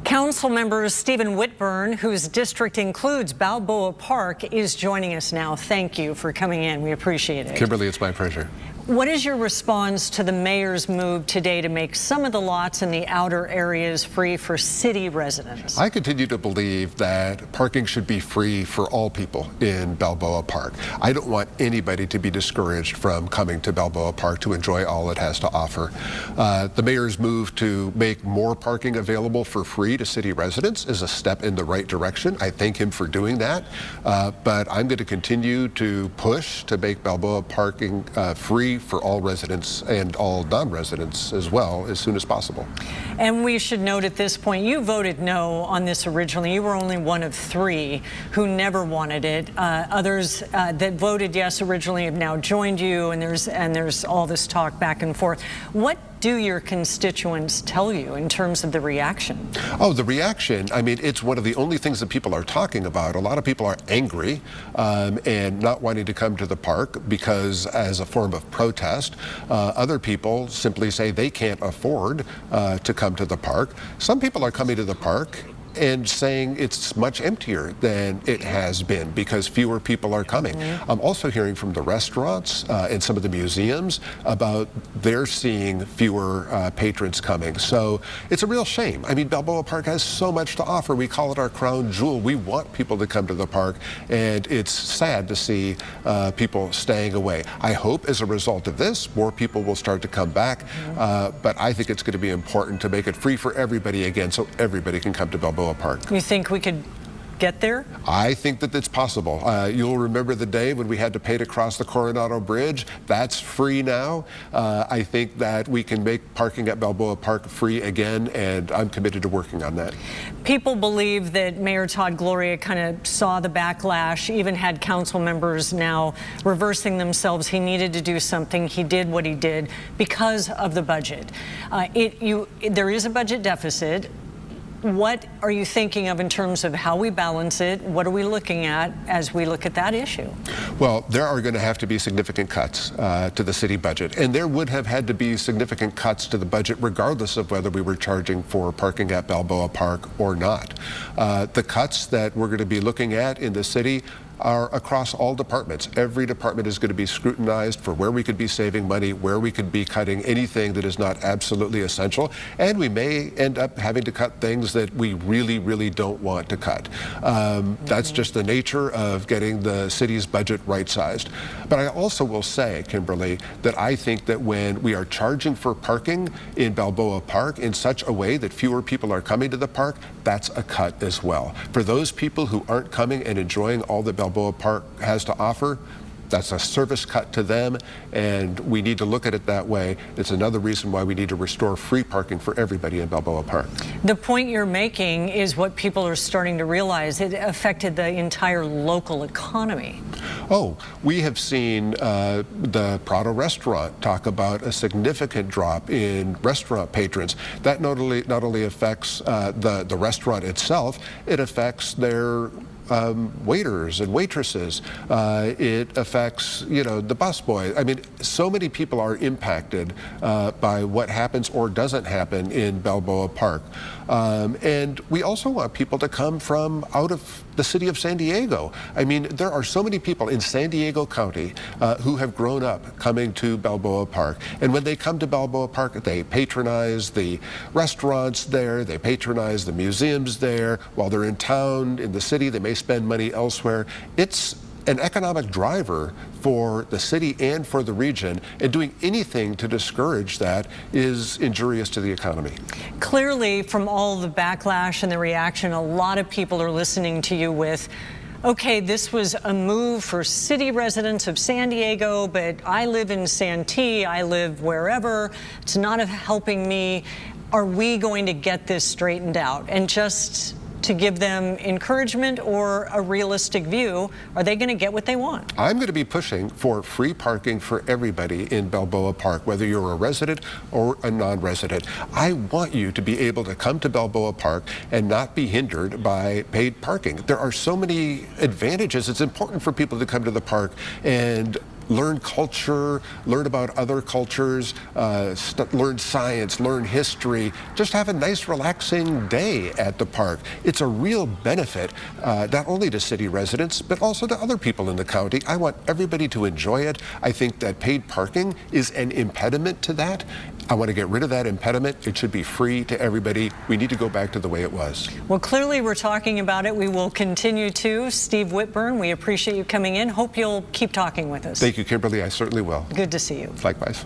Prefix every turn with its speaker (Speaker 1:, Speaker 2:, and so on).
Speaker 1: Councilmember Stephen Whitburn, whose district includes Balboa Park, is joining us now. Thank you for coming in. We appreciate it.
Speaker 2: Kimberly, it's my pleasure.
Speaker 1: What is your response to the mayor's move today to make some of the lots in the outer areas free for city residents?
Speaker 2: I continue to believe that parking should be free for all people in Balboa Park. I don't want anybody to be discouraged from coming to Balboa Park to enjoy all it has to offer. The mayor's move to make more parking available for free to city residents is a step in the right direction. I thank him for doing that, but I'm going to continue to push to make Balboa parking free for all residents and all non-residents as well as soon as possible.
Speaker 1: And we should note at this point, you voted no on this originally. You were only one of three who never wanted it. Others that voted yes originally have now joined you, and there's all this talk back and forth. What do your constituents tell you in terms of the reaction?
Speaker 2: Oh, the reaction, I mean, it's one of the only things that people are talking about. A lot of people are angry and not wanting to come to the park because as a form of protest. Other people simply say they can't afford to come to the park. Some people are coming to the park and saying it's much emptier than it has been because fewer people are coming. I'm also hearing from the restaurants and some of the museums about they're seeing fewer patrons coming. So it's a real shame. I mean, Balboa Park has so much to offer. We call it our crown jewel. We want people to come to the park, and it's sad to see people staying away. I hope as a result of this, more people will start to come back, but I think it's going to be important to make it free for everybody again so everybody can come to Balboa Park.
Speaker 1: You think we could get there?
Speaker 2: I think that it's possible. You'll remember the day when we had to pay to cross the Coronado Bridge. That's free now. I think that we can make parking at Balboa Park free again, and I'm committed to working on that.
Speaker 1: People believe that Mayor Gloria kind of saw the backlash, even had council members now reversing themselves. He needed to do something. He did what he did because of the budget. There is a budget deficit. What are you thinking of in terms of how we balance it? What are we looking at as we look at that issue?
Speaker 2: Well, there are going to have to be significant cuts to the city budget, and there would have had to be significant cuts to the budget regardless of whether we were charging for parking at Balboa Park or not. The cuts that we're going to be looking at in the city are across all departments. Every department is going to be scrutinized for where we could be saving money, where we could be cutting anything that is not absolutely essential, and we may end up having to cut things that we really, really don't want to cut. That's just the nature of getting the city's budget right-sized. But I also will say, Kimberly, that I think that when we are charging for parking in Balboa Park in such a way that fewer people are coming to the park, that's a cut as well. For those people who aren't coming and enjoying all that Balboa Park has to offer, that's a service cut to them, and we need to look at it that way. It's another reason why we need to restore free parking for everybody in Balboa Park.
Speaker 1: The point you're making is what people are starting to realize. It affected the entire local economy.
Speaker 2: Oh, we have seen the Prado restaurant talk about a significant drop in restaurant patrons. That not only affects the restaurant itself, it affects their waiters and waitresses. It affects, the busboy. I mean, so many people are impacted by what happens or doesn't happen in Balboa Park. And we also want people to come from out of the city of San Diego. I mean, there are so many people in San Diego County who have grown up coming to Balboa Park. And when they come to Balboa Park, they patronize the restaurants there, they patronize the museums there. While they're in town, in the city, they may spend money elsewhere. It's an economic driver for the city and for the region, and doing anything to discourage that is injurious to the economy.
Speaker 1: Clearly, from all the backlash and the reaction, a lot of people are listening to you with, okay, this was a move for city residents of San Diego, but I live in Santee, I live wherever, it's not helping me. Are we going to get this straightened out? And just to give them encouragement or a realistic view, are they going to get what they want?
Speaker 2: I'm going to be pushing for free parking for everybody in Balboa Park, whether you're a resident or a non-resident. I want you to be able to come to Balboa Park and not be hindered by paid parking. There are so many advantages. It's important for people to come to the park and learn culture, learn about other cultures, learn science, learn history, just have a nice relaxing day at the park. It's a real benefit, not only to city residents, but also to other people in the county. I want everybody to enjoy it. I think that paid parking is an impediment to that. I want to get rid of that impediment. It should be free to everybody. We need to go back to the way it was.
Speaker 1: Well, clearly we're talking about it. We will continue to. Steve Whitburn, we appreciate you coming in. Hope you'll keep talking with us.
Speaker 2: Thank you, Kimberly. I certainly will.
Speaker 1: Good to see you.
Speaker 2: Likewise.